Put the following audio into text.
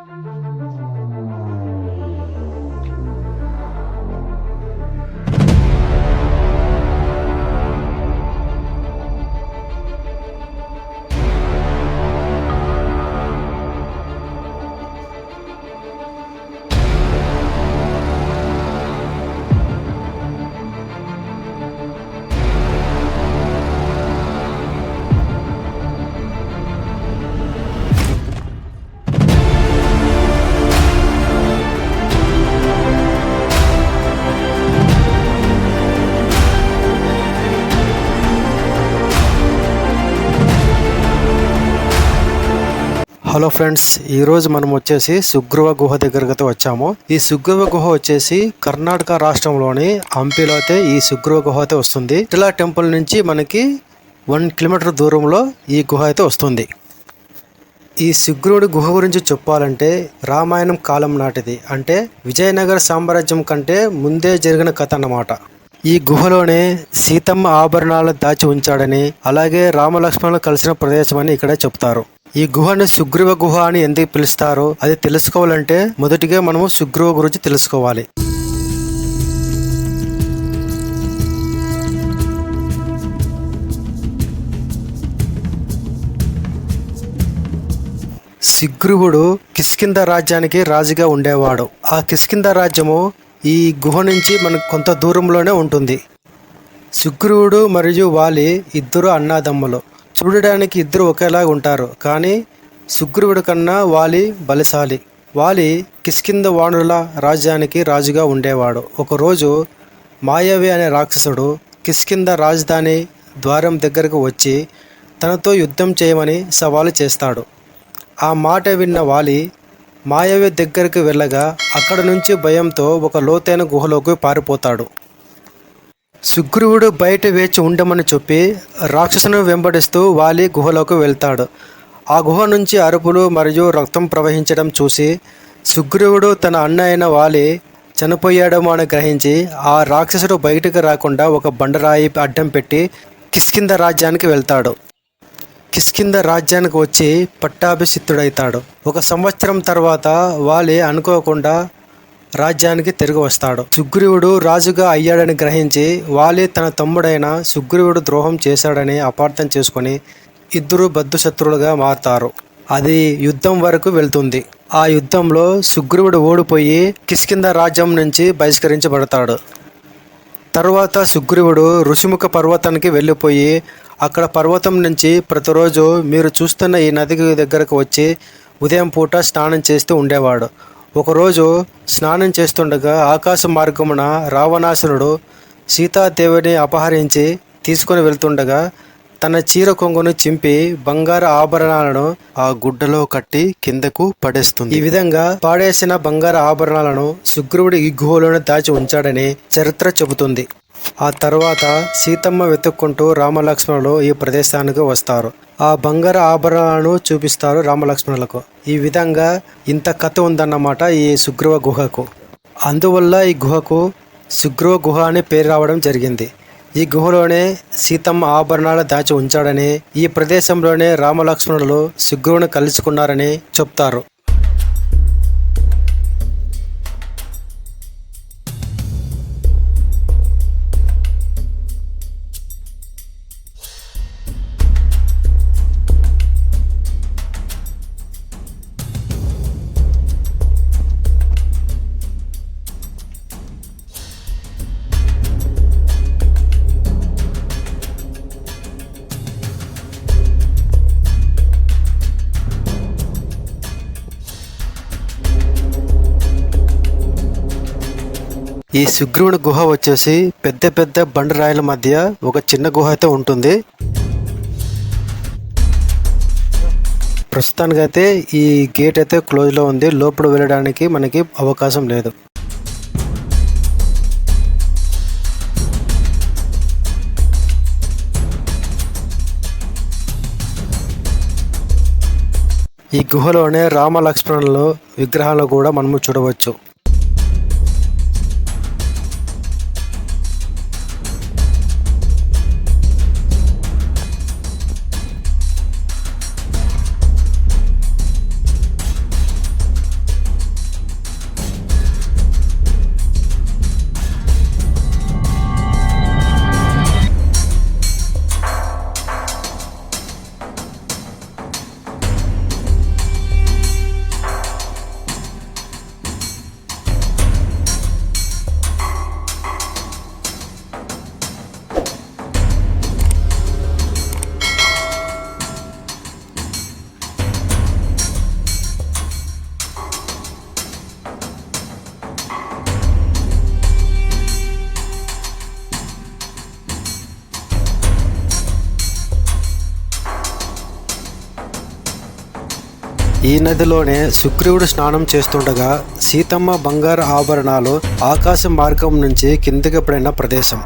Hello friends, ఈరోజు మనం వచ్చేసి సుగ్రీవ గుహ దగ్గరకు వచ్చాము. ఈ సుగ్రీవ గుహ వచ్చేసి కర్ణాటక రాష్ట్రంలోని హంపిలో అయితే ఈ సుగ్రీవ గుహ అయితే వస్తుంది. ఇలా టెంపుల్ నుంచి మనకి 1 కిలోమీటర్ దూరంలో ఈ గుహ అయితే వస్తుంది. ఈ సుగ్రీవుడి గుహ గురించి చెప్పాలంటే రామాయణం కాలం నాటిది, అంటే విజయనగర సామ్రాజ్యం కంటే ముందే జరిగిన కథ అన్నమాట. ఈ గుహలోనే సీతమ్మ ఆభరణాలను దాచి ఉంచాడని, అలాగే రామలక్ష్మణులు కలిసిన ప్రదేశం అని ఇక్కడే చెప్తారు. ఈ గుహని సుగ్రీవ గుహ అని ఎందుకు పిలుస్తారో అది తెలుసుకోవాలంటే మొదటిగా మనము సుగ్రీవ గురించి తెలుసుకోవాలి. సుగ్రీవుడు కిష్కింధ రాజ్యానికి రాజుగా ఉండేవాడు. ఆ కిష్కింధ రాజ్యము ఈ గుహ నుంచి మనకు కొంత దూరంలోనే ఉంటుంది. సుగ్రీవుడు మరియు వాలి ఇద్దరు అన్నాదమ్ములు. చూడడానికి ఇద్దరు ఒకేలాగా ఉంటారు, కానీ సుగ్రీవుడి కన్నా వాలి బలశాలి. వాలి కిష్కింధ వానరుల రాజ్యానికి రాజుగా ఉండేవాడు. ఒకరోజు మాయావి అనే రాక్షసుడు కిష్కింధ రాజధాని ద్వారం దగ్గరకు వచ్చి తనతో యుద్ధం చేయమని సవాలు చేస్తాడు. ఆ మాట విన్న వాలి మాయావి దగ్గరికి వెళ్ళగా అక్కడ నుంచి భయంతో ఒక లోతైన గుహలోకి పారిపోతాడు. సుగ్రీవుడు బయట వేచి ఉండమని చెప్పి రాక్షసును వెంబడిస్తూ వాలి గుహలోకి వెళ్తాడు. ఆ గుహ నుంచి అరుపులు మరియు రక్తం ప్రవహించడం చూసి సుగ్రీవుడు తన అన్న అయిన వాలి చనిపోయాడేమో అని గ్రహించి ఆ రాక్షసుడు బయటకు రాకుండా ఒక బండరాయి అడ్డం పెట్టి కిష్కింధ రాజ్యానికి వెళ్తాడు. కిష్కింధ రాజ్యానికి వచ్చి పట్టాభిషిక్తుడైతాడు. 1 సంవత్సరం తర్వాత వాలి అనుకోకుండా రాజ్యానికి తిరిగి వస్తాడు. సుగ్రీవుడు రాజుగా అయ్యాడని గ్రహించి వాలి తన తమ్ముడైన సుగ్రీవుడు ద్రోహం చేశాడని అపార్థం చేసుకొని ఇద్దరు బద్ధశత్రులుగా మారతారు. అది యుద్ధం వరకు వెళ్తుంది. ఆ యుద్ధంలో సుగ్రీవుడు ఓడిపోయి కిష్కింధ రాజ్యం నుంచి బహిష్కరించబడతాడు. తర్వాత సుగ్రీవుడు ఋషిముఖ పర్వతానికి వెళ్ళిపోయి అక్కడ పర్వతం నుంచి ప్రతిరోజు మీరు చూస్తున్న ఈ నదికి దగ్గరకు వచ్చి ఉదయం పూట స్నానం చేస్తూ ఉండేవాడు. ఒకరోజు స్నానం చేస్తుండగా ఆకాశ మార్గమున రావణాసురుడు సీతాదేవిని అపహరించి తీసుకొని వెళ్తుండగా తన చీర కొంగును చింపి బంగారు ఆభరణాలను ఆ గుడ్డలో కట్టి కిందకు పడేస్తుంది. ఈ విధంగా పాడేసిన బంగారు ఆభరణాలను సుగ్రీవుడు ఈ గుహలోనే దాచి ఉంచాడని చరిత్ర చెబుతుంది. ఆ తర్వాత సీతమ్మ వెతుక్కుంటూ రామలక్ష్మణులు ఈ ప్రదేశానికి వస్తారు. ఆ బంగారు ఆభరణాలను చూపిస్తారు రామలక్ష్మణులకు. ఈ విధంగా ఇంత కథ ఉందన్నమాట ఈ సుగ్రీవ గుహకు. అందువల్ల ఈ గుహకు సుగ్రీవ గుహ అనే పేరు రావడం జరిగింది. ఈ గుహలోనే సీతమ్మ ఆభరణాలు దాచి ఉంచాడని, ఈ ప్రదేశంలోనే రామలక్ష్మణులు సుగ్రీవుని కలుసుకున్నారని చెప్తారు. ఈ సుగ్రీవుని గుహ వచ్చేసి పెద్ద పెద్ద బండరాయిల మధ్య ఒక చిన్న గుహ అయితే ఉంటుంది. ప్రస్తుతానికైతే ఈ గేట్ అయితే క్లోజ్లో ఉంది. లోపల వెళ్ళడానికి మనకి అవకాశం లేదు. ఈ గుహలోనే రామ లక్ష్మణుల విగ్రహాలు కూడా మనము చూడవచ్చు. ఈ నదిలోనే సుగ్రీవుడు స్నానం చేస్తుండగా సీతమ్మ బంగారు ఆభరణాలు ఆకాశ మార్గం నుంచి కిందకి పడిన ప్రదేశం.